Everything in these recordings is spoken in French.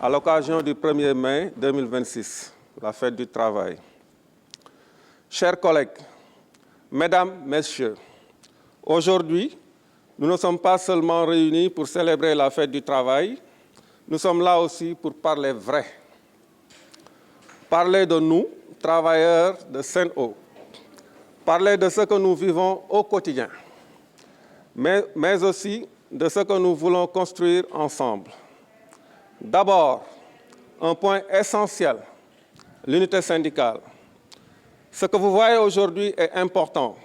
à l'occasion du 1er mai 2026, la fête du travail. Chers collègues, mesdames, messieurs, aujourd'hui, nous ne sommes pas seulement réunis pour célébrer la fête du travail, nous sommes là aussi pour parler vrai. Parler de nous, travailleurs de Sen'Eau. Parler de ce que nous vivons au quotidien, mais aussi de ce que nous voulons construire ensemble. D'abord, un point essentiel, l'unité syndicale. Ce que vous voyez aujourd'hui est important.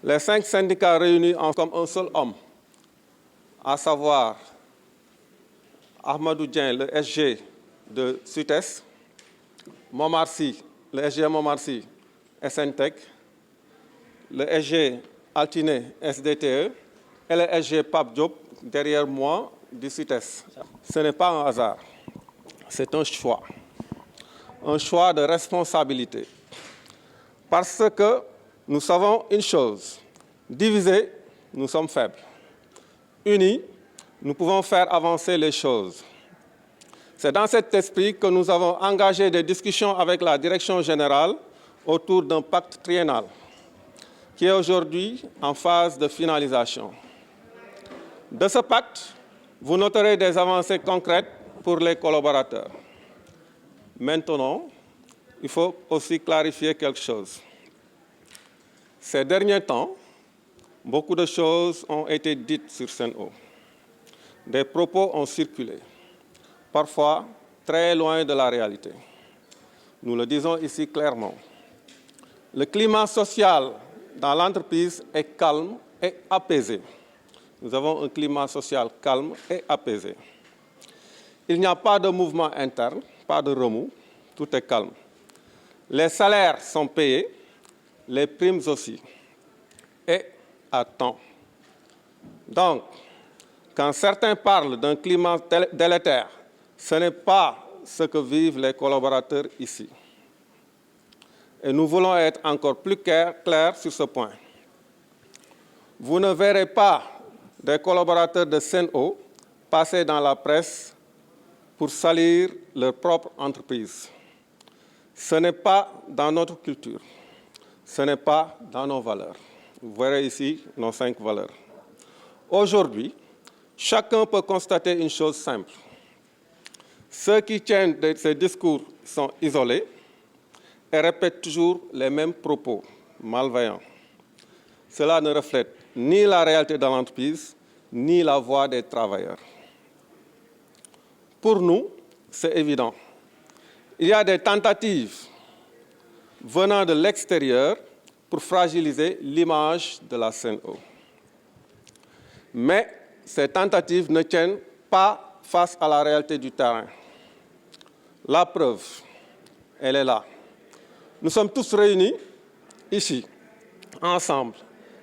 Les 5 syndicats réunis comme un seul homme, à savoir Ahmadou Dieng, le SG de SUTES, Momar Sy, le SG Momar Sy, SNTEC, le SG Altiné, SDTE, et le SG Pape Diop, derrière moi, du SUTES. Ce n'est pas un hasard, c'est un choix de responsabilité. Parce que nous savons une chose, divisés, nous sommes faibles. Unis, nous pouvons faire avancer les choses. C'est dans cet esprit que nous avons engagé des discussions avec la direction générale autour d'un pacte triennal qui est aujourd'hui en phase de finalisation. De ce pacte, vous noterez des avancées concrètes pour les collaborateurs. Maintenant, il faut aussi clarifier quelque chose. Ces derniers temps, beaucoup de choses ont été dites sur Sen'Eau. Des propos ont circulé, parfois très loin de la réalité. Nous le disons ici clairement. Le climat social dans l'entreprise est calme et apaisé. Nous avons un climat social calme et apaisé. Il n'y a pas de mouvement interne, pas de remous, tout est calme. Les salaires sont payés, les primes aussi, et à temps. Donc, quand certains parlent d'un climat délétère, ce n'est pas ce que vivent les collaborateurs ici. Et nous voulons être encore plus clairs sur ce point. Vous ne verrez pas des collaborateurs de Sen'Eau passer dans la presse pour salir leur propre entreprise. Ce n'est pas dans notre culture, ce n'est pas dans nos valeurs. Vous verrez ici nos 5 valeurs. Aujourd'hui, chacun peut constater une chose simple. Ceux qui tiennent de ces discours sont isolés et répètent toujours les mêmes propos malveillants. Cela ne reflète ni la réalité de l'entreprise, ni la voix des travailleurs. Pour nous, c'est évident. Il y a des tentatives venant de l'extérieur pour fragiliser l'image de la Sen'Eau. Mais ces tentatives ne tiennent pas face à la réalité du terrain. La preuve, elle est là. Nous sommes tous réunis ici, ensemble,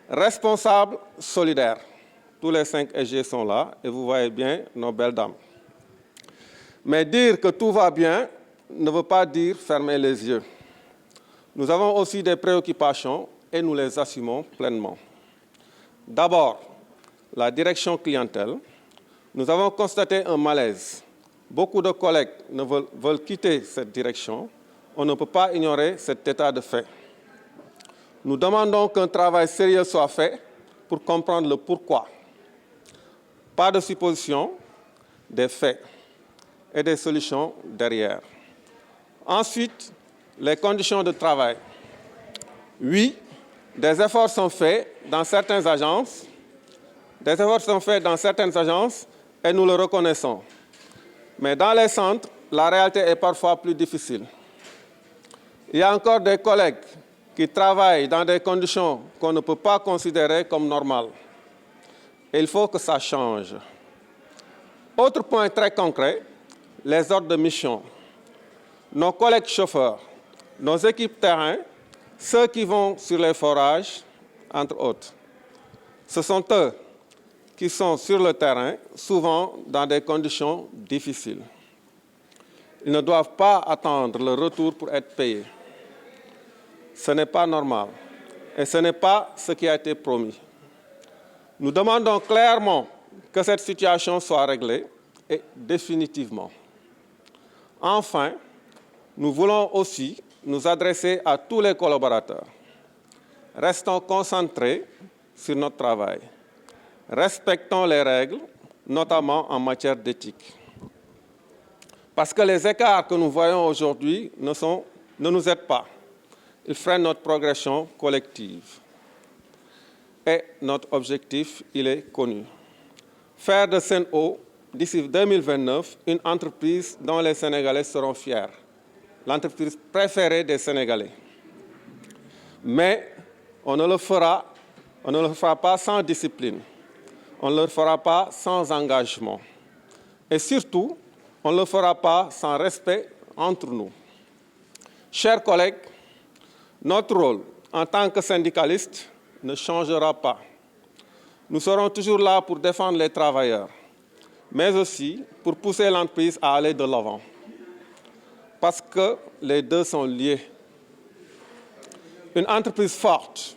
responsables, solidaires. Tous les 5 SG sont là et vous voyez bien nos belles dames. Mais dire que tout va bien ne veut pas dire fermer les yeux. Nous avons aussi des préoccupations et nous les assumons pleinement. D'abord, la direction clientèle. Nous avons constaté un malaise. Beaucoup de collègues veulent quitter cette direction. On ne peut pas ignorer cet état de fait. Nous demandons qu'un travail sérieux soit fait pour comprendre le pourquoi. Pas de suppositions, des faits et des solutions derrière. Ensuite, les conditions de travail. Oui, des efforts sont faits dans certaines agences. Et nous le reconnaissons. Mais dans les centres, la réalité est parfois plus difficile. Il y a encore des collègues qui travaillent dans des conditions qu'on ne peut pas considérer comme normales. Et il faut que ça change. Autre point très concret, les ordres de mission. Nos collègues chauffeurs, nos équipes terrain, ceux qui vont sur les forages, entre autres. Ce sont eux qui sont sur le terrain, souvent dans des conditions difficiles. Ils ne doivent pas attendre le retour pour être payés. Ce n'est pas normal et ce n'est pas ce qui a été promis. Nous demandons clairement que cette situation soit réglée et définitivement. Enfin, nous voulons aussi nous adresser à tous les collaborateurs. Restons concentrés sur notre travail. Respectons les règles, notamment en matière d'éthique. Parce que les écarts que nous voyons aujourd'hui ne nous aident pas. Ils freinent notre progression collective. Et notre objectif, il est connu. Faire de Sen'Eau, d'ici 2029, une entreprise dont les Sénégalais seront fiers. L'entreprise préférée des Sénégalais. Mais on ne le fera pas sans discipline. On ne le fera pas sans engagement. Et surtout, on ne le fera pas sans respect entre nous. Chers collègues, notre rôle en tant que syndicalistes ne changera pas. Nous serons toujours là pour défendre les travailleurs, mais aussi pour pousser l'entreprise à aller de l'avant. Parce que les deux sont liés. Une entreprise forte,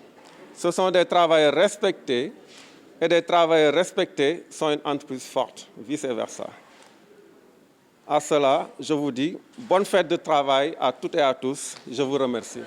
ce sont des travailleurs respectés, et des travailleurs respectés sont une entreprise forte, vice-versa. À cela, je vous dis bonne fête de travail à toutes et à tous. Je vous remercie.